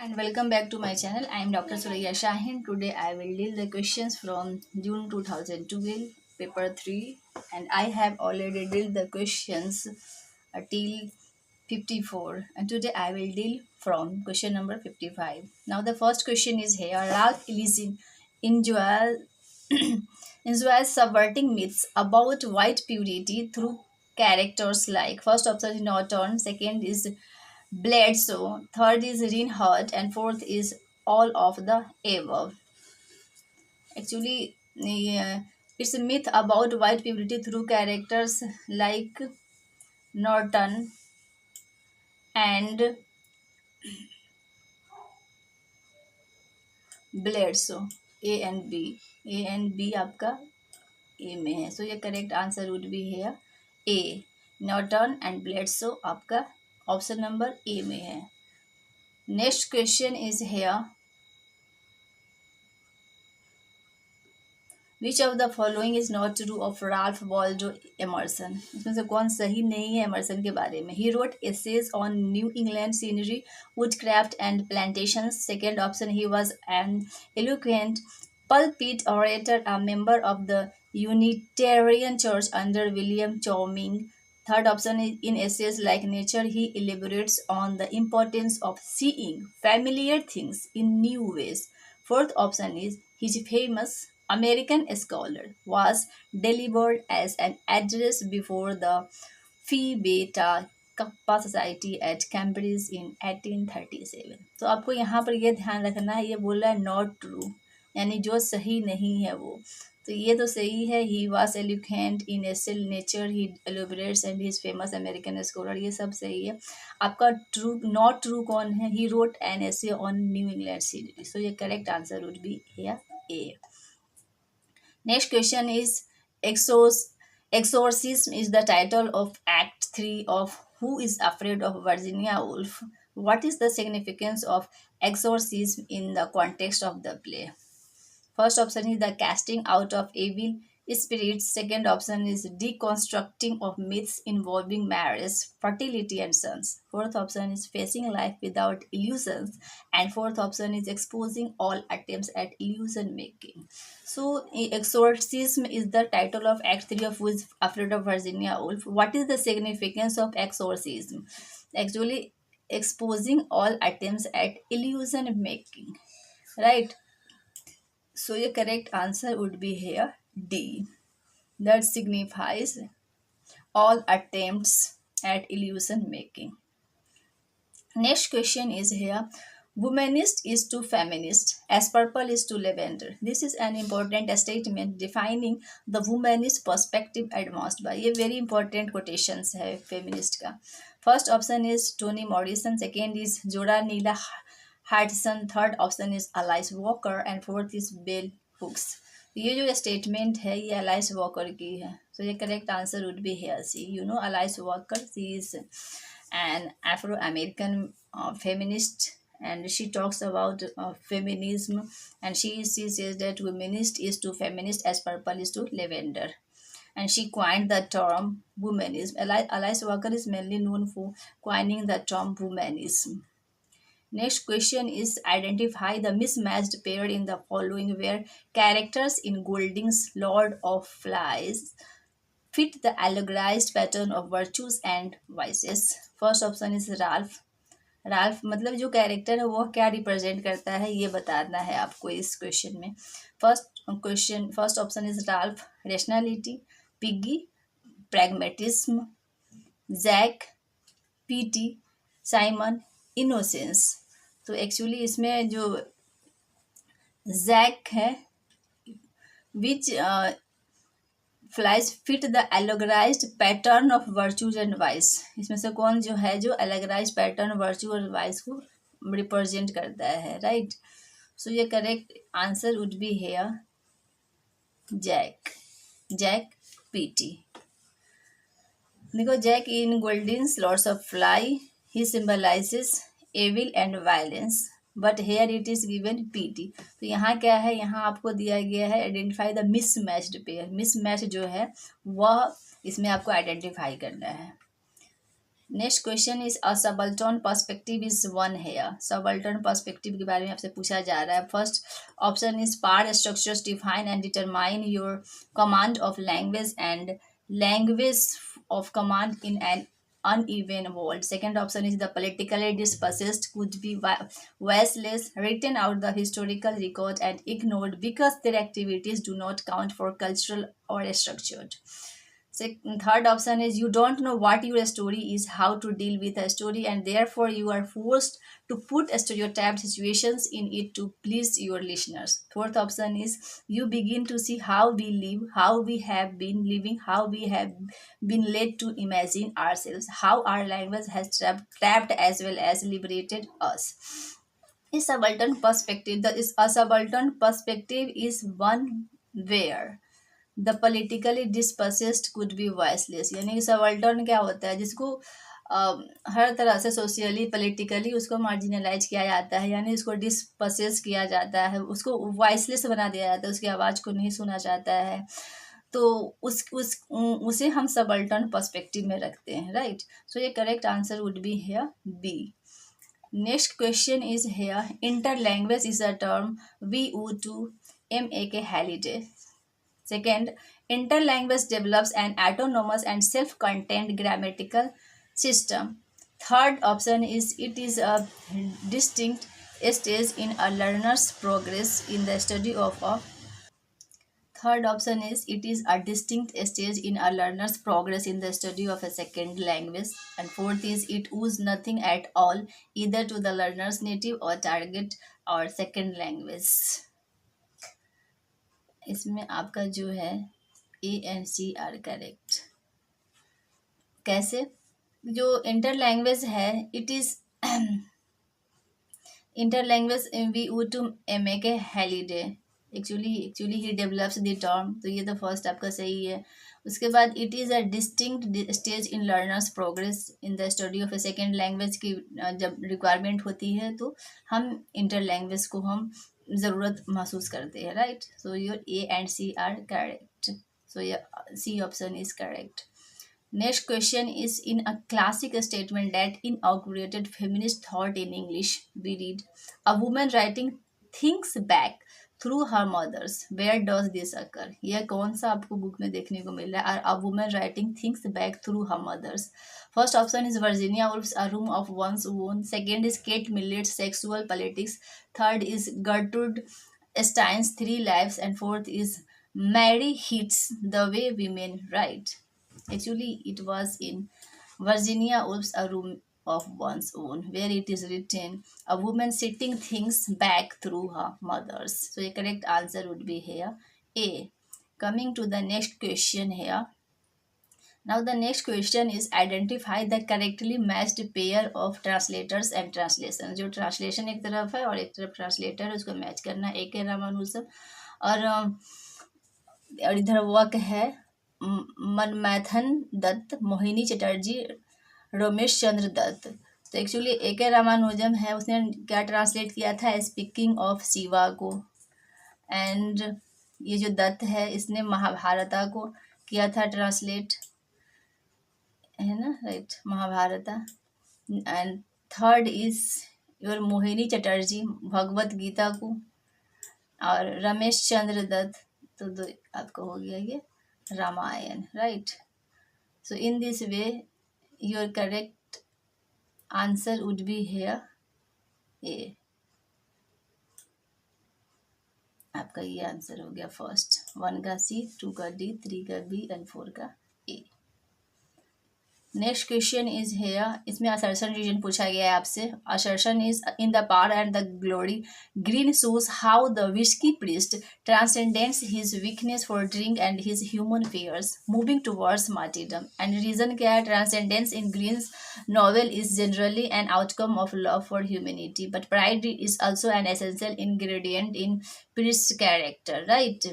And welcome back to my channel. I am Dr. Suraiya Shahin. Today I will deal the questions from June 2012, paper 3, and I have already dealt the questions till 54, and today I will deal from question number 55. Now the first question is here. Ralph Ellison enjoys enjoys subverting myths about white purity through characters like first option is Norton, second is Bledsoe, third is Reinhardt, and fourth is all of the above. Actually, it's a myth about white purity through characters like Norton and Bledsoe. A and B आपका A में है, सो ये correct answer would be है ए. Norton and ब्लेडसो आपका option number A में है. Next question is hair. Which of the following is not true of Ralph Waldo Emerson. इसमें से कौन सही नहीं है एमर्सन के बारे में. He wrote essays on New England scenery, woodcraft and plantation. Second option, he was an eloquent pulpit orator, a member of the Unitarian Church under William Chowming. Third option is in essays like Nature, he elaborates on the importance of seeing familiar things in new ways. Fourth option is his famous American Scholar was delivered as an address before the Phi Beta Kappa Society at Cambridge in 1837. तो आपको यहाँ पर ये ध्यान रखना है, ये बोल रहा है नॉट ट्रू, यानी जो सही नहीं है वो. तो ये तो सही है. ही वॉज एलोक्वेंट इन एसेल nature, he elaborates and his famous American scholar, ये सब सही है. आपका ट्रू नॉट ट्रू कौन है. He wrote an essay on New England scenery. So ये correct answer would be here A. Next question is Exorcism is the title of Act 3 of Who is Afraid of Virginia Woolf. What is the significance of exorcism in the context of the play? First option is the casting out of evil spirits. Second option is deconstructing of myths involving marriage, fertility, and sons. Fourth option is facing life without illusions. And fourth option is exposing all attempts at illusion making. So, exorcism is the title of Act 3 of Who is Afraid of Virginia Woolf. What is the significance of exorcism? Actually, exposing all attempts at illusion making. Right? So your correct answer would be here D. That signifies all attempts at illusion making. Next question is here. Womanist is to feminist as purple is to lavender. This is an important statement defining the womanist perspective advanced by. ये very important quotations है feminist का. First option is Toni Morrison. Second is Jorah Neela Hudson. Third option is Alice Walker and fourth is Bell Hooks. ये जो statement है ये Alice walker की है. So ये correct answer would be here C. You know Alice Walker, she is an Afro-American feminist and she talks about feminism, and she says that womanist is to feminist as purple is to lavender, and she coined the term womanism. Alice Walker is mainly known for coining the term womanism. Next question is identify the mismatched pair in the following where characters in Golding's Lord of Flies fit the allegorized pattern of virtues and vices. First option is Ralph. Ralph मतलब जो character है वो क्या represent करता है ये बताना है आपको इस क्वेश्चन में. First option is Ralph rationality, Piggy pragmatism, Jack piety, Simon innocence. तो एक्चुअली इसमें जो जैक है which flies fit the allegorised pattern of virtues and vice. इसमें से कौन जो है जो एलोगराइज्ड पैटर्न वर्चू और वाइस को रिप्रेजेंट करता है. राइट. सो ये correct answer would be here Jack piety. देखो Jack in Golding's lords of fly he symbolises evil and violence, but here it is given PT. तो यहाँ क्या है, यहाँ आपको दिया गया है identify the mismatched pair. Mismatch जो है वह इसमें आपको आइडेंटिफाई करना है. Next question is a subaltern perspective is one here. Subaltern perspective के बारे में आपसे पूछा जा रहा है। First option is power structures define and determine your command of language and language of command in an uneven world. Second option is the politically dispossessed could be voiceless, written out the historical record and ignored because their activities do not count for cultural or structured. Third option is you don't know what your story is, how to deal with a story, and therefore you are forced to put stereotyped situations in it to please your listeners. Fourth option is you begin to see how we live, how we have been living, how we have been led to imagine ourselves, how our language has trapped as well as liberated us. A subaltern perspective. A subaltern perspective is one where the politically dispossessed could be voiceless। यानी कि subaltern क्या होता है, जिसको हर तरह से socially politically उसको marginalise किया जाता है, यानी उसको डिस्पसेस किया जाता है, उसको वॉइसलेस बना दिया जाता है, उसकी आवाज़ को नहीं सुना जाता है। तो उसे हम सबाल्टर्न पर्सपेक्टिव में रखते हैं, राइट। सो ये correct answer would be here B. Next question is here interlanguage is a term we owe to MAK Halliday. Second, interlanguage develops an autonomous and self-contained grammatical system. Third option is it is a distinct stage in a learner's progress in the study of a Third option is it is a distinct stage in a learner's progress in the study of a second language. And fourth is it owes nothing at all either to the learner's native or target or second language. इसमें आपका जो है A and C are correct. कैसे? जो interlanguage है it is interlanguage we owe to MAK Halliday। Actually he develops the term, तो ये तो फर्स्ट आपका सही है। उसके बाद it is a distinct stage in learners progress in the study of a second language की जब रिक्वायरमेंट होती है तो हम इंटर लैंग्वेज को हम ज़रूरत महसूस करते हैं, right. So your A and C are correct. So your C option is correct. Next question is in a classic statement that inaugurated feminist thought in English, we read, a woman writing thinks back through her mothers. Where does this occur? यह कौन सा आपको book में देखने को मिल रहा है? A woman writing thinks back through her mothers. First option is Virginia Woolf's A Room of One's Own. Second is Kate Millet's Sexual Politics. Third is Gertrude Stein's Three Lives. And fourth is Mary Heath's The Way Women Write. Actually, it was in Virginia Woolf's A Room of One's Own, where it is written, a woman sitting things back through her mothers. So, the correct answer would be here A. Coming to the next question here. Now, the next question is identify the correctly matched pair of translators and translations. जो translation एक तरफ है और एक तरफ translator है, उसको match करना। एक है रामानुजम और इधर वर्क है मनमैथन दत्त, मोहिनी चटर्जी, रमेश चंद्र दत्त। तो एक्चुअली A.K. रामानुजम है, उसने क्या ट्रांसलेट किया था, स्पीकिंग ऑफ शिवा को। एंड ये जो दत्त है इसने महाभारता को किया था ट्रांसलेट, है ना, right, Mahabharata. And third is your Mohini Chatterjee, Bhagavad Gita को। और रमेश चंद्र दत्त तो आपको हो गया ये Ramayana, right. So in this way your correct answer would be here A. आपका ये आंसर हो गया फर्स्ट, 1 का C, 2 का D, 3 का B एंड 4 का A। Next question is here, इसमें असर्शन रीजन पूछा गया है आपसे। Assertion is in the power and the glory Greene shows how the whisky priest transcendence his weakness for drink and his human fears moving towards martyrdom. And reason क्या है, transcendence in Greene's novel is generally an outcome of love for humanity but pride is also an essential ingredient in priest character, right.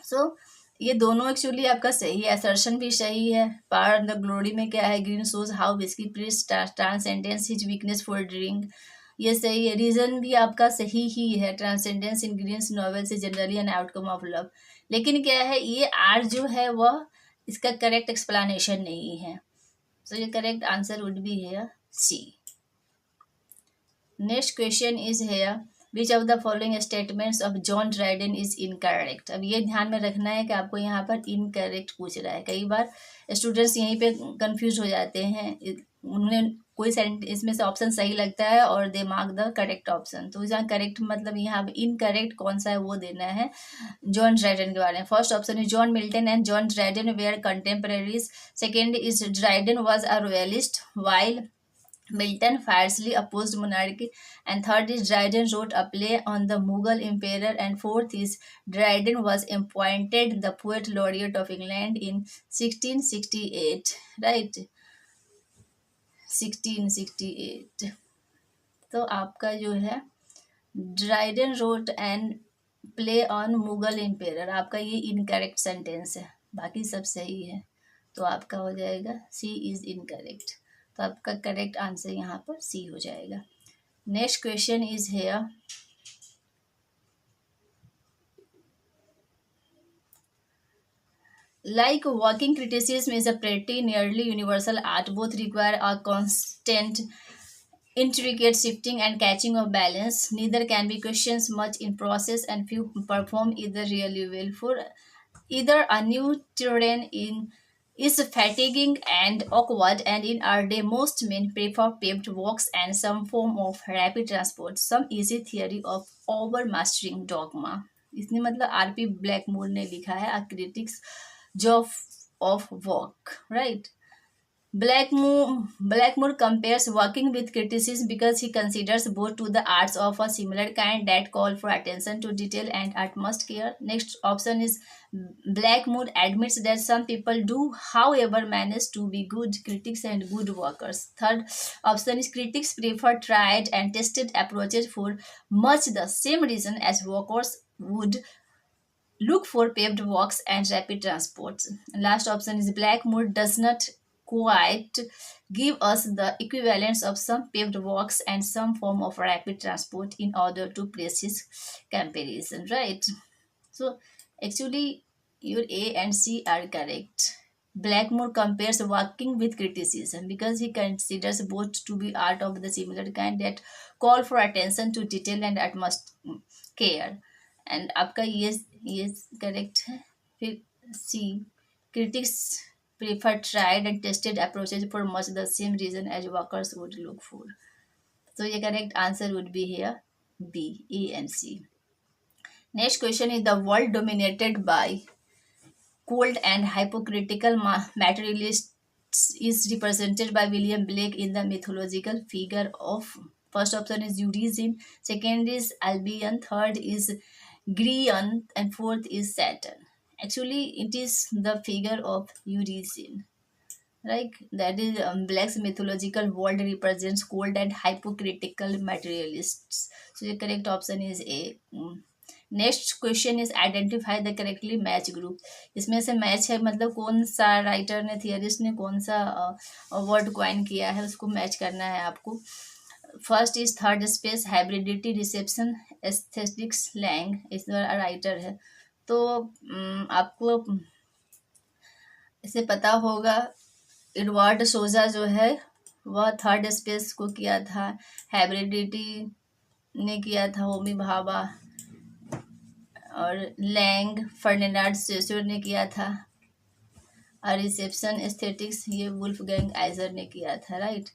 So ये दोनों actually आपका सही है, assertion भी सही है। पावर द ग्लोरी में क्या है, green shows how whisky priest transcendence his weakness for drink, ये सही है। रीजन भी आपका सही ही है, ट्रांसेंडेंस इन ग्रीन्स नॉवेल से generally an outcome of love. लेकिन क्या है, ये आर जो है वह इसका करेक्ट एक्सप्लेनेशन नहीं है। So your correct answer would be here C. Next question is here, which of the following statements of John Dryden is incorrect? अब ये ध्यान में रखना है कि आपको यहाँ पर इनकरेक्ट पूछ रहा है. कई बार स्टूडेंट्स यहीं पे कंफ्यूज हो जाते हैं. उन्हें कोई इसमें से ऑप्शन सही लगता है और दे मार्क द करेक्ट ऑप्शन. तो जहाँ करेक्ट मतलब यहाँ पे इनकरेक्ट कौन सा है वो देना है जॉन ड्राइडन के बारे में. First option is John Milton and John Dryden were contemporaries. Second is Dryden was a royalist while Milton fiercely opposed monarchy, and third is Dryden wrote a play on the Mughal emperor, and fourth is Dryden was appointed the poet laureate of England in 1668. Right, 1668. तो आपका जो है Dryden wrote and play on Mughal empire, आपका ये incorrect sentence है, बाकी सब सही है. तो आपका हो जाएगा सी इज इनकरेक्ट. तो आपका करेक्ट आंसर यहाँ पर सी हो जाएगा. Next question is hair, like walking criticism is a pretty nearly universal art, both require a constant intricate shifting and catching of balance. Neither can be questions much in process, and few perform either really well. For either a new terrain in is fatiguing and awkward, and in our day most men prefer paved walks and some form of rapid transport. Some easy theory of overmastering dogma. इसने मतलब RP Blackmore ने लिखा है a critic's job of walk. Right. Blackmore compares walking with criticism because he considers both to the arts of a similar kind that call for attention to detail and utmost care. Next option is Blackmore admits that some people do, however, manage to be good critics and good workers. Third option is critics prefer tried and tested approaches for much the same reason as workers would look for paved walks and rapid transports. Last option is Blackmore does not quite give us the equivalence of some paved walks and some form of rapid transport in order to place his comparison. Right. So actually your A and C are correct. Blackmore compares walking with criticism because he considers both to be art of the similar kind that call for attention to detail and utmost care. And आपका ये correct है. फिर सी, critics prefer tried and tested approaches for much the same reason as workers would look for. So the correct answer would be here B, A and C. Next question is, the world dominated by cold and hypocritical materialists is represented by William Blake in the mythological figure of, first option is Urizen, second is Albion, third is Grion, and fourth is Saturn. Actually, it is the figure of Urizen. Right? That is Black's mythological world represents cold and hypocritical materialists. So the correct option is A. Next question is identify the correctly match group. इसमें से match है मतलब कौन सा writer ने, theorist ने कौन सा वर्ड क्वाइन किया है, उसको मैच करना है आपको. First is third space, hybridity, reception, aesthetics, Lang. इस राइटर है तो आपको इसे पता होगा. एडवर्ड सोजा जो है वह थर्ड स्पेस को किया था, हाइब्रिडिटी ने किया था होमी भाभा, और लैंग फर्डिनांड सेसोर ने किया था, और रिसेप्शन एस्थेटिक्स ये वुल्फ गैंग आइजर ने किया था. राइट,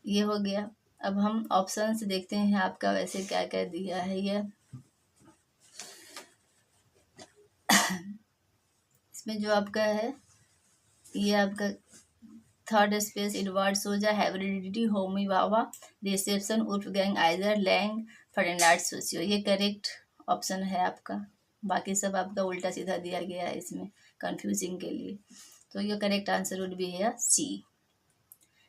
ये हो गया. अब हम ऑप्शंस देखते हैं आपका वैसे क्या क्या दिया है. ये इसमें जो आपका है ये आपका third space Edward Soja, hybridity Homi Bhabha, reception Wolfgang Iser, langue Ferdinand Saussure. ये करेक्ट ऑप्शन है आपका. बाकी सब आपका उल्टा सीधा दिया गया है इसमें कंफ्यूजिंग के लिए. तो ये करेक्ट आंसर वुड बी है C.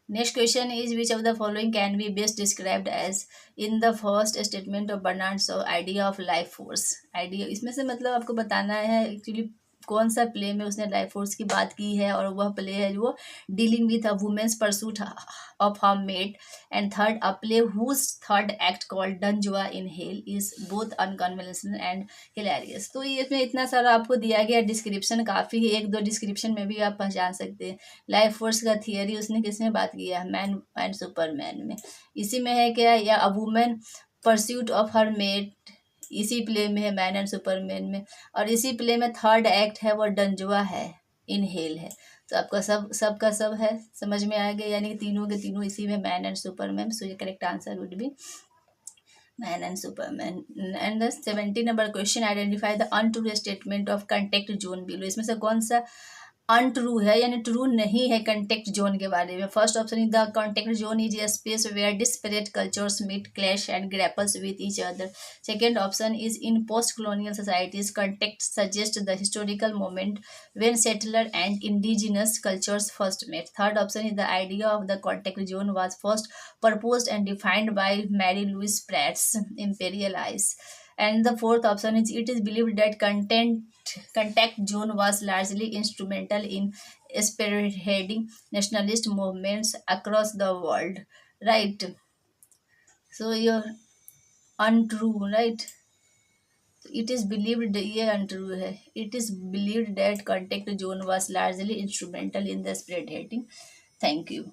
Next question is, which of the following can be best described as in the first statement of Bernard Shaw idea of life force. Idea इसमें से मतलब आपको बताना है एक्चुअली कौन सा प्ले में उसने लाइफ फोर्स की बात की है, और वह प्ले है जो dealing with a women's pursuit of her mate. And third, a play whose third act called Don Juan in hell is both unconventional and hilarious. तो ये इसमें इतना सारा आपको दिया गया, डिस्क्रिप्शन काफ़ी है, एक दो डिस्क्रिप्शन में भी आप पहचान सकते हैं। लाइफ फोर्स का थियरी उसने किसमें बात किया है, मैन एंड सुपरमैन में। इसी में है क्या, या a women pursuit of her mate, इसी प्ले में है मैन एंड सुपरमैन में। और इसी प्ले में थर्ड एक्ट है वो डंजुआ है, इनहेल है। तो आपका सबका सब है, समझ में आ गया, यानी कि तीनों के तीनों इसी में मैन एंड सुपरमैन। सो ये correct answer would be man and superman. And the 70 number question, identify the untrue statement of contact zone below. इसमें से कौन सा अनट्रू है, यानी ट्रू नहीं है कंटेक्ट जोन के बारे में। First option is the contact zone is a space where disparate cultures meet, clash and grapples with each other. Second option is in post colonial societies context suggests the historical moment when settler and indigenous cultures first met. Third option is the idea of the contact zone was first proposed and defined by Mary Louise Pratt's Imperial Eyes. And the fourth option is it is believed that contact zone was largely instrumental in spearheading nationalist movements across the world. Right. So you're untrue, right? It is believed, ये untrue है. It is believed that contact zone was largely instrumental in the spearheading. Thank you.